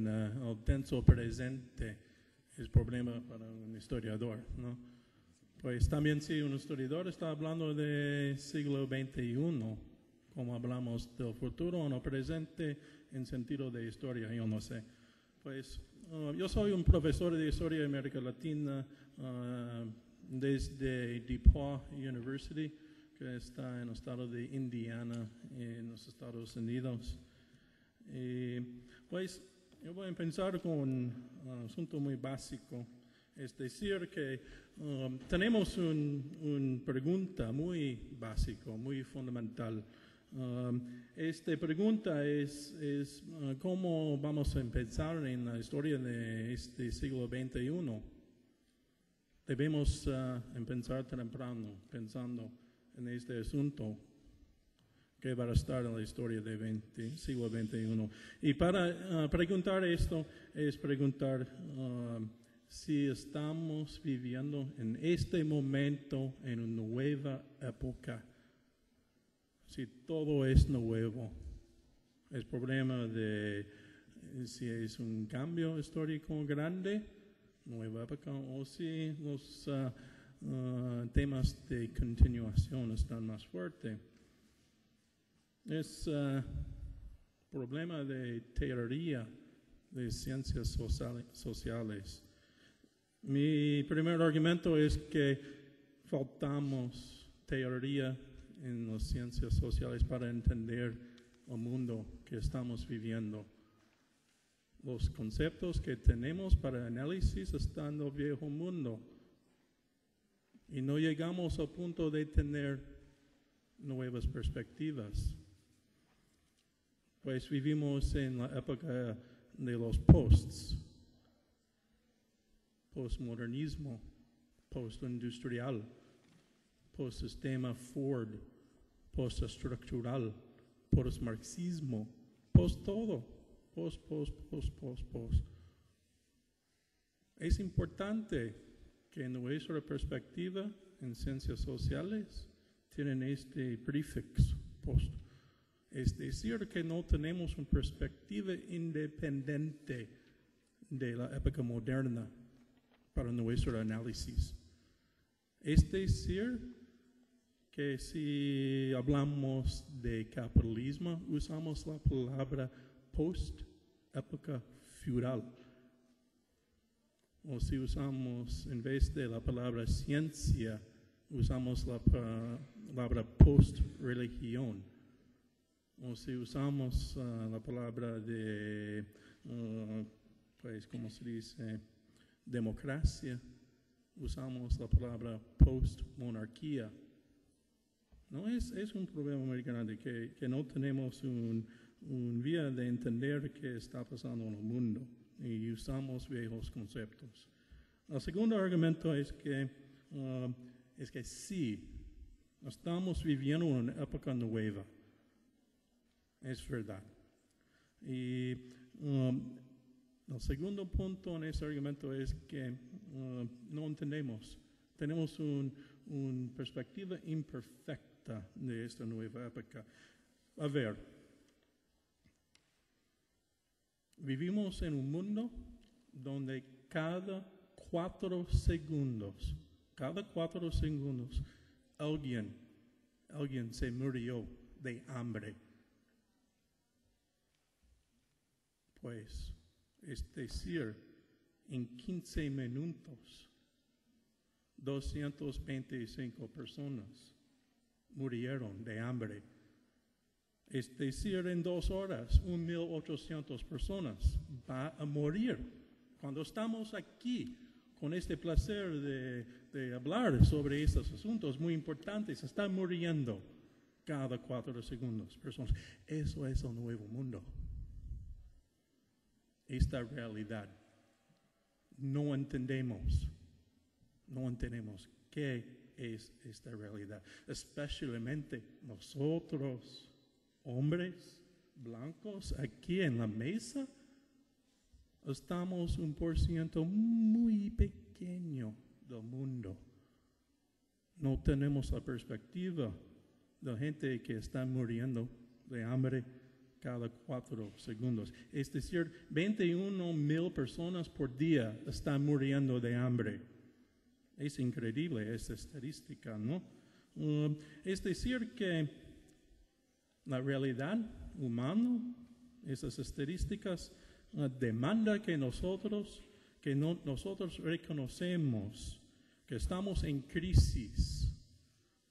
el tenso presente es problema para un historiador, ¿no? Pues también si un historiador está hablando del siglo XXI, como hablamos del futuro o no presente en sentido de historia, yo no sé. Pues yo soy un profesor de historia de América Latina desde DePaul University, que está en el estado de Indiana, en los Estados Unidos. Pues yo voy a empezar con un asunto muy básico. Es decir, que tenemos una pregunta muy básica, muy fundamental. Esta pregunta es ¿cómo vamos a empezar en la historia de este siglo XXI? Debemos empezar temprano, pensando en este asunto que va a estar en la historia del siglo XXI. Y para preguntar esto, es preguntar si estamos viviendo en este momento en una nueva época. Si todo es nuevo. El problema de si es un cambio histórico grande, nueva época, o si los temas de continuación están más fuertes. Es problema de teoría de ciencias sociales. Mi primer argumento es que faltamos teoría en las ciencias sociales para entender el mundo que estamos viviendo. Los conceptos que tenemos para análisis están en el viejo mundo y no llegamos al punto de tener nuevas perspectivas. Pues vivimos en la época de los postmodernismo, postindustrial, postsistema Ford, postestructural, postmarxismo, post todo, post. Es importante que en nuestra perspectiva en ciencias sociales tienen este prefixo, post. Es decir, que no tenemos una perspectiva independiente de la época moderna para nuestro análisis. Es decir, que si hablamos de capitalismo, usamos la palabra post-época feudal. O si usamos, en vez de la palabra ciencia, usamos la palabra post-religión. O si usamos la palabra de, pues, ¿cómo se dice? Democracia, usamos la palabra post-monarquía. No es un problema muy grande que no tenemos un vía de entender qué está pasando en el mundo y usamos viejos conceptos. El segundo argumento es que sí, estamos viviendo una época nueva. Es verdad. Y el segundo punto en ese argumento es que no entendemos. Tenemos una perspectiva imperfecta de esta nueva época. A ver, vivimos en un mundo donde cada 4 segundos, alguien se murió de hambre. Pues, es decir, en 15 minutos, 225 personas murieron de hambre. Es decir, en 2 horas, 1,800 personas van a morir. Cuando estamos aquí con este placer de hablar sobre estos asuntos muy importantes, están muriendo cada 4 segundos personas. Eso es el nuevo mundo. Esta realidad. No entendemos qué es esta realidad. Especialmente nosotros, hombres blancos, aquí en la mesa, estamos 1% muy pequeño del mundo. No tenemos la perspectiva de gente que está muriendo de hambre cada 4 segundos. Es decir, 21,000 personas por día están muriendo de hambre. Es increíble esa estadística, ¿no? Es decir, que la realidad humana, esas estadísticas, demanda que nosotros reconocemos que estamos en crisis.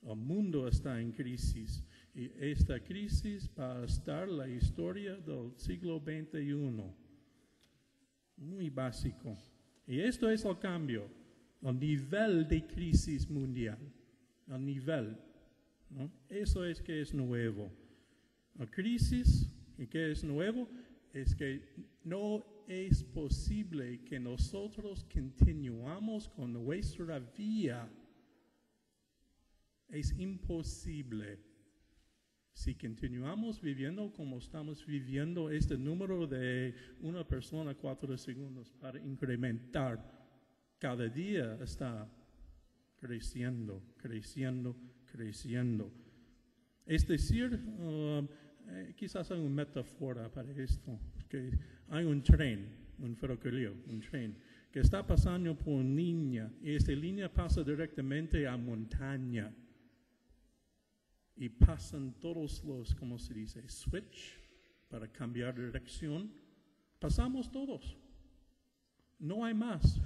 El mundo está en crisis. Y esta crisis va a estar la historia del siglo XXI. Muy básico. Y esto es el cambio, el nivel de crisis mundial. El nivel, ¿no? Eso es que es nuevo. La crisis, ¿y qué es nuevo? Es que no es posible que nosotros continuamos con nuestra vida. Es imposible. Si continuamos viviendo como estamos viviendo, este número de una persona 4 segundos para incrementar cada día está creciendo. Es decir, quizás hay una metáfora para esto, que hay un tren, un ferrocarril, un tren, que está pasando por una línea, y esta línea pasa directamente a montaña. Y pasan todos los, ¿cómo se dice? Switch para cambiar de dirección. Pasamos todos. No hay más.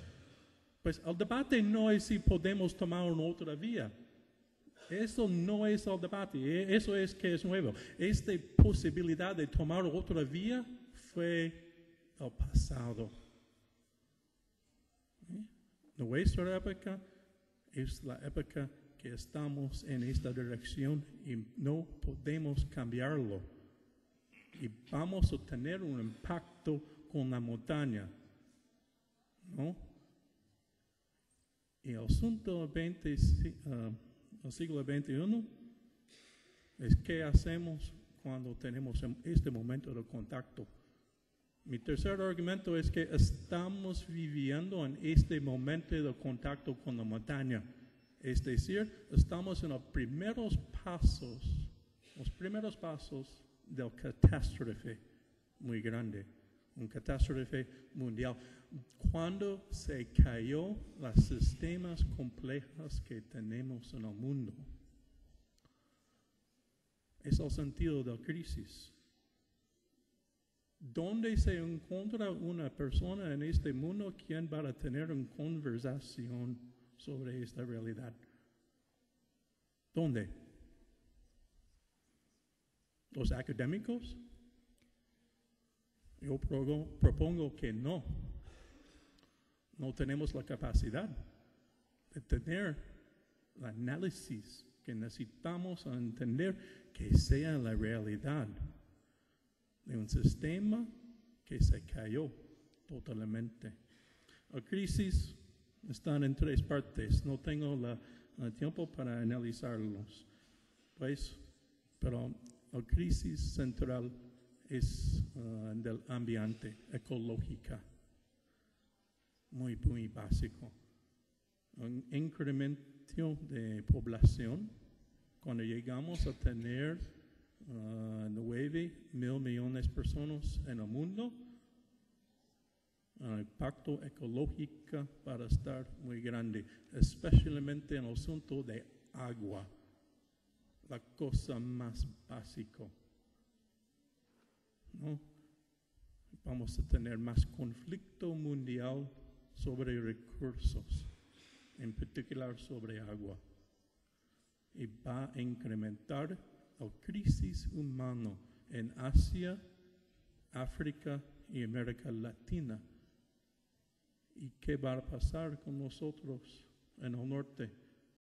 Pues el debate no es si podemos tomar una otra vía. Eso no es el debate. Eso es que es nuevo. Esta posibilidad de tomar otra vía fue el pasado. Nuestra época es la época que estamos en esta dirección y no podemos cambiarlo. Y vamos a tener un impacto con la montaña, ¿no? Y el asunto del siglo XXI es qué hacemos cuando tenemos este momento de contacto. Mi tercer argumento es que estamos viviendo en este momento de contacto con la montaña. Es decir, estamos en los primeros pasos del catástrofe muy grande, una catástrofe mundial. Cuando se cayó los sistemas complejos que tenemos en el mundo, es el sentido de la crisis. ¿Dónde se encuentra una persona en este mundo quien va a tener una conversación sobre esta realidad? ¿Dónde? ¿Los académicos? Yo propongo que no. No tenemos la capacidad de tener el análisis que necesitamos a entender que sea la realidad de un sistema que se cayó totalmente. La crisis está en 3 partes. No tengo el tiempo para analizarlos. Pues, pero la crisis central es del ambiente, ecológica. Muy, muy básico. Un incremento de población. Cuando llegamos a tener 9,000 millones de personas en el mundo, el impacto ecológico va a estar muy grande, especialmente en el asunto de agua, la cosa más básica, ¿no? Vamos a tener más conflicto mundial sobre recursos, en particular sobre agua, y va a incrementar la crisis humana en Asia, África y América Latina. ¿Y qué va a pasar con nosotros en el norte?